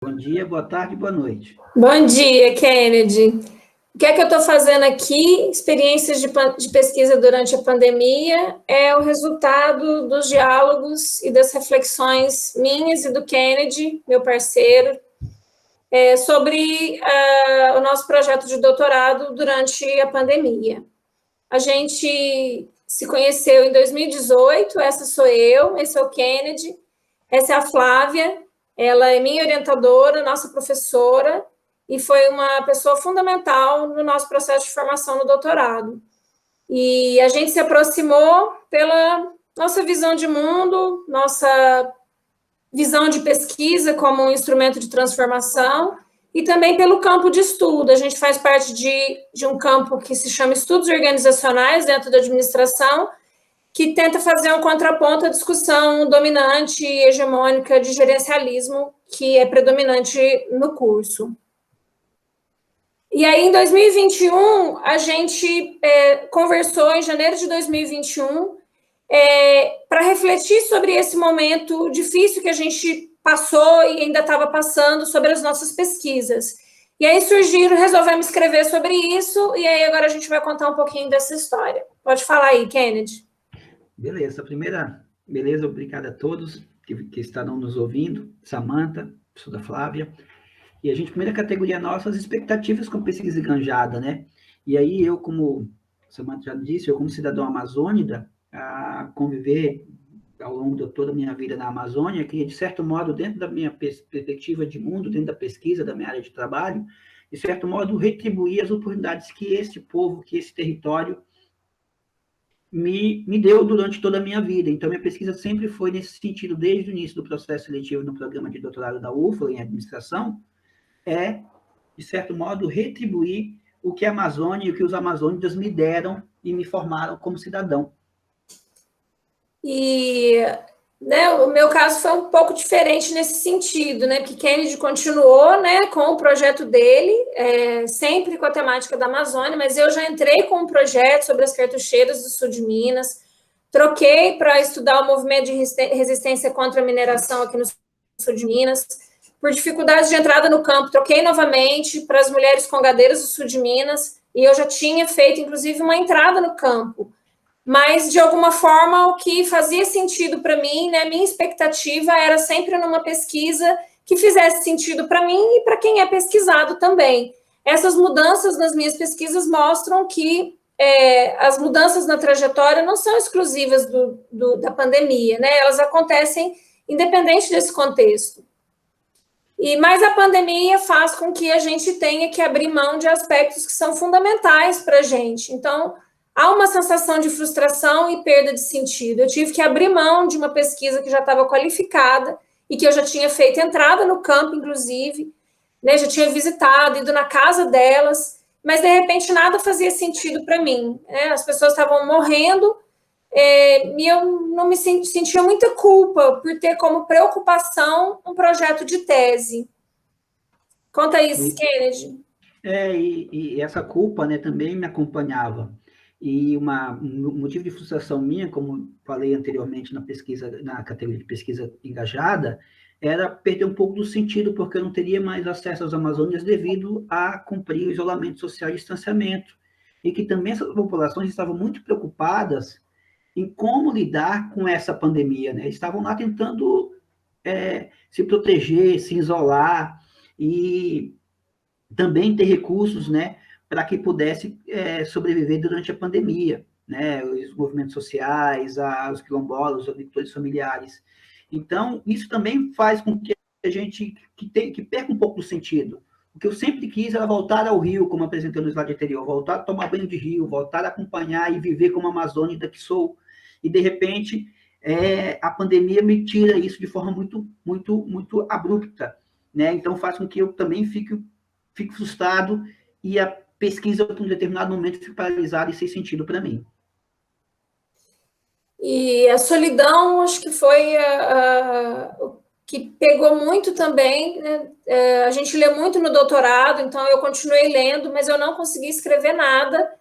Bom dia, boa tarde, boa noite. Bom dia, Kennedy. O que é que eu estou fazendo aqui? Experiências de pesquisa durante a pandemia é o resultado dos diálogos e das reflexões minhas e do Kennedy, meu parceiro, sobre o nosso projeto de doutorado durante a pandemia. A gente se conheceu em 2018, essa sou eu, esse é o Kennedy, essa é a Flávia. Ela é minha orientadora, nossa professora, e foi uma pessoa fundamental no nosso processo de formação no doutorado. E a gente se aproximou pela nossa visão de mundo, nossa visão de pesquisa como um instrumento de transformação, e também pelo campo de estudo. A gente faz parte de um campo que se chama Estudos Organizacionais dentro da administração, que tenta fazer um contraponto à discussão dominante e hegemônica de gerencialismo que é predominante no curso. E aí, em 2021, a gente conversou, em janeiro de 2021, para refletir sobre esse momento difícil que a gente passou e ainda estava passando sobre as nossas pesquisas. E aí resolvemos escrever sobre isso, e aí agora a gente vai contar um pouquinho dessa história. Pode falar aí, Kennedy. Beleza, beleza, obrigado a todos que estarão nos ouvindo, Samantha, professora Flávia, e a gente, primeira categoria nossa, as expectativas com pesquisa enganjada, né? E aí eu, como Samantha já disse, eu como cidadão amazônida, a conviver ao longo de toda a minha vida na Amazônia, que de certo modo, dentro da minha perspectiva de mundo, dentro da pesquisa, da minha área de trabalho, de certo modo, retribuir as oportunidades que esse povo, que esse território me deu durante toda a minha vida. Então, minha pesquisa sempre foi nesse sentido, desde o início do processo seletivo no programa de doutorado da UFLA, em administração, de certo modo, retribuir o que a Amazônia e o que os amazônidas me deram e me formaram como cidadão. E o meu caso foi um pouco diferente nesse sentido, porque Kennedy continuou com o projeto dele, sempre com a temática da Amazônia, mas eu já entrei com um projeto sobre as cartucheiras do sul de Minas, troquei para estudar o movimento de resistência contra a mineração aqui no sul de Minas, por dificuldades de entrada no campo, troquei novamente para as mulheres congadeiras do sul de Minas, e eu já tinha feito, inclusive, uma entrada no campo. Mas, de alguma forma, o que fazia sentido para mim, minha expectativa era sempre numa pesquisa que fizesse sentido para mim e para quem é pesquisado também. Essas mudanças nas minhas pesquisas mostram que as mudanças na trajetória não são exclusivas da pandemia, elas acontecem independente desse contexto. Mas a pandemia faz com que a gente tenha que abrir mão de aspectos que são fundamentais para a gente. Então, há uma sensação de frustração e perda de sentido. Eu tive que abrir mão de uma pesquisa que já estava qualificada e que eu já tinha feito entrada no campo, inclusive, já tinha visitado, ido na casa delas, mas, de repente, nada fazia sentido para mim. As pessoas estavam morrendo e eu não me sentia muita culpa por ter como preocupação um projeto de tese. Conta isso, Kennedy. E essa culpa, também me acompanhava. E um motivo de frustração minha, como falei anteriormente na categoria de pesquisa engajada, era perder um pouco do sentido, porque eu não teria mais acesso às Amazônias devido a cumprir o isolamento social e distanciamento. E que também essas populações estavam muito preocupadas em como lidar com essa pandemia, Estavam lá tentando se proteger, se isolar e também ter recursos, para que pudesse sobreviver durante a pandemia, os movimentos sociais, os quilombolas, os agricultores familiares. Então, isso também faz com que a gente que perca um pouco do sentido. O que eu sempre quis era voltar ao rio, como apresentei no slide anterior, voltar a tomar banho de rio, voltar a acompanhar e viver como amazônica que sou. E, de repente, a pandemia me tira isso de forma muito, muito, muito abrupta. Então, faz com que eu também fique frustrado e a pesquisa, por um determinado momento, fica paralisada e sem sentido para mim. E a solidão, acho que foi o que pegou muito também, a gente lê muito no doutorado, então eu continuei lendo, mas eu não consegui escrever nada,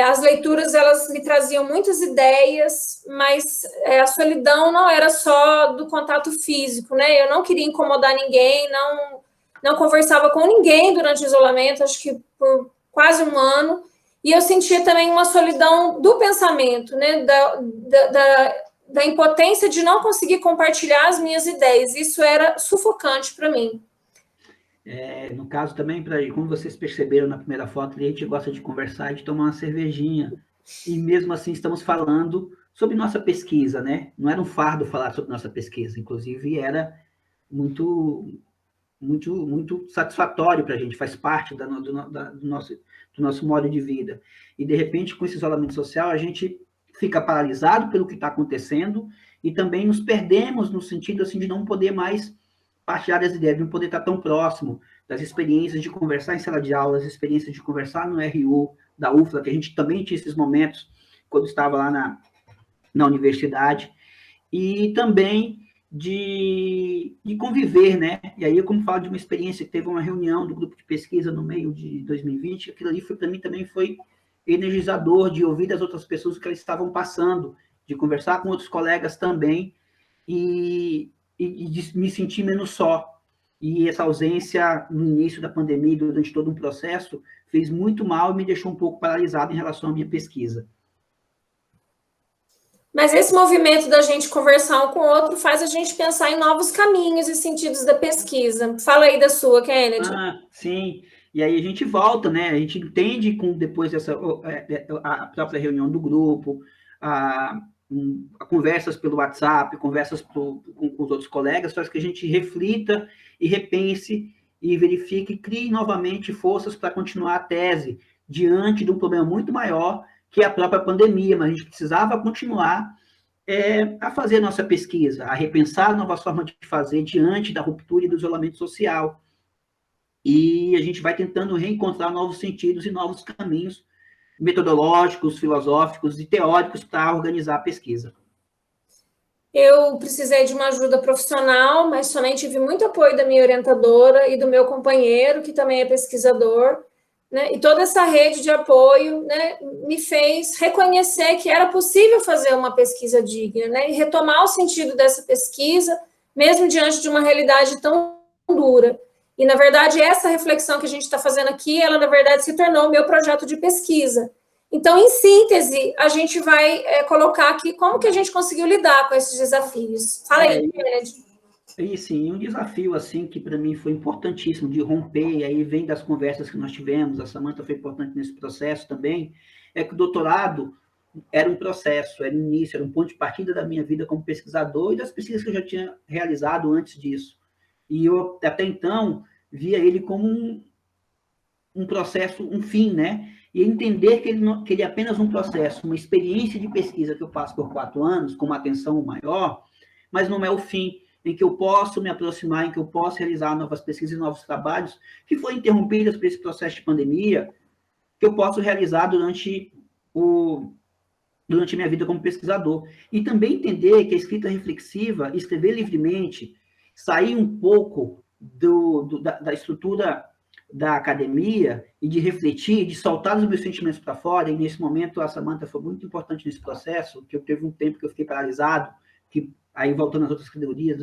As leituras, elas me traziam muitas ideias, mas a solidão não era só do contato físico, né? Eu não queria incomodar ninguém, não conversava com ninguém durante o isolamento, acho que por quase um ano, e eu sentia também uma solidão do pensamento, né? Da impotência de não conseguir compartilhar as minhas ideias. Isso era sufocante para mim. No caso também, como vocês perceberam na primeira foto, a gente gosta de conversar, de tomar uma cervejinha. E mesmo assim estamos falando sobre nossa pesquisa, né? Não era um fardo falar sobre nossa pesquisa, inclusive era muito satisfatório para a gente, faz parte do nosso modo de vida. E, de repente, com esse isolamento social, a gente fica paralisado pelo que está acontecendo e também nos perdemos no sentido assim, de não poder mais partilhar das ideias, de não poder estar tão próximo das experiências de conversar em sala de aula, as experiências de conversar no RU da UFLA, que a gente também tinha esses momentos quando estava lá na universidade, e também de conviver, né? E aí, como falo de uma experiência que teve uma reunião do grupo de pesquisa no meio de 2020, aquilo ali para mim também foi energizador, de ouvir das outras pessoas o que elas estavam passando, de conversar com outros colegas também e de me sentir menos só. E essa ausência no início da pandemia, durante todo um processo, fez muito mal e me deixou um pouco paralisado em relação à minha pesquisa. Mas esse movimento da gente conversar um com o outro faz a gente pensar em novos caminhos e sentidos da pesquisa. Fala aí da sua, Kennedy. Sim. E aí a gente volta, né? A gente entende depois a própria reunião do grupo, conversas pelo WhatsApp, conversas com os outros colegas, faz que a gente reflita e repense e verifique e crie novamente forças para continuar a tese diante de um problema muito maior que é a própria pandemia, mas a gente precisava continuar a fazer a nossa pesquisa, a repensar novas formas de fazer diante da ruptura e do isolamento social. E a gente vai tentando reencontrar novos sentidos e novos caminhos metodológicos, filosóficos e teóricos para organizar a pesquisa. Eu precisei de uma ajuda profissional, mas também tive muito apoio da minha orientadora e do meu companheiro, que também é pesquisador, né? E toda essa rede de apoio, né, me fez reconhecer que era possível fazer uma pesquisa digna, né, e retomar o sentido dessa pesquisa, mesmo diante de uma realidade tão dura. E, na verdade, essa reflexão que a gente está fazendo aqui, ela, na verdade, se tornou o meu projeto de pesquisa. Então, em síntese, a gente vai colocar aqui como que a gente conseguiu lidar com esses desafios. Fala aí, Kennedy. E sim, um desafio assim que para mim foi importantíssimo de romper, e aí vem das conversas que nós tivemos, a Samantha foi importante nesse processo também, é que o doutorado era um processo, era um início, era um ponto de partida da minha vida como pesquisador e das pesquisas que eu já tinha realizado antes disso. E eu, até então, via ele como um processo, um fim, né? E entender que ele é apenas um processo, uma experiência de pesquisa que eu faço por 4 anos, com uma atenção maior, mas não é o fim, em que eu posso me aproximar, em que eu posso realizar novas pesquisas e novos trabalhos que foram interrompidas por esse processo de pandemia, que eu posso realizar durante a minha vida como pesquisador. E também entender que a escrita reflexiva, escrever livremente, sair um pouco da estrutura da academia e de refletir, de soltar os meus sentimentos para fora, e nesse momento a Samantha foi muito importante nesse processo, que eu teve um tempo que eu fiquei paralisado, que aí voltando às outras categorias,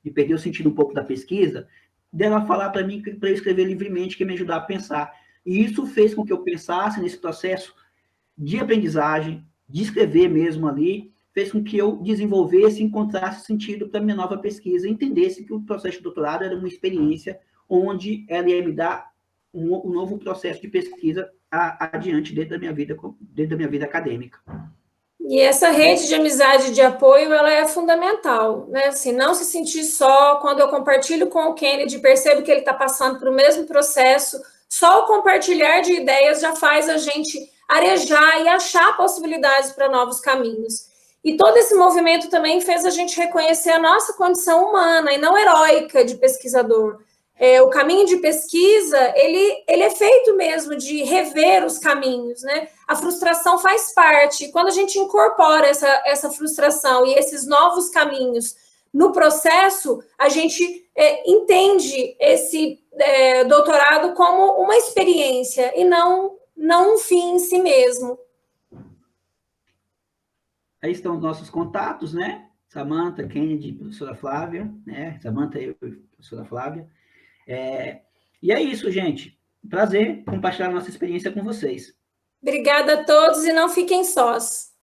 de perder o sentido um pouco da pesquisa, dela falar para mim para eu escrever livremente, que me ajudar a pensar. E isso fez com que eu pensasse nesse processo de aprendizagem, de escrever mesmo ali, fez com que eu desenvolvesse e encontrasse sentido para minha nova pesquisa, entendesse que o processo de doutorado era uma experiência onde ela ia me dar um novo processo de pesquisa adiante dentro da minha vida acadêmica. E essa rede de amizade e de apoio, ela é fundamental, né? Assim, não se sentir só. Quando eu compartilho com o Kennedy, percebo que ele está passando pelo mesmo processo, só o compartilhar de ideias já faz a gente arejar e achar possibilidades para novos caminhos. E todo esse movimento também fez a gente reconhecer a nossa condição humana e não heróica de pesquisador. O caminho de pesquisa, ele é feito mesmo de rever os caminhos, né? A frustração faz parte. Quando a gente incorpora essa frustração e esses novos caminhos no processo, a gente entende esse doutorado como uma experiência e não não um fim em si mesmo. Aí estão os nossos contatos, né? Samantha, Kennedy, professora Flávia, né? Samantha e professora Flávia. E é isso, gente. Prazer compartilhar nossa experiência com vocês. Obrigada a todos e não fiquem sós.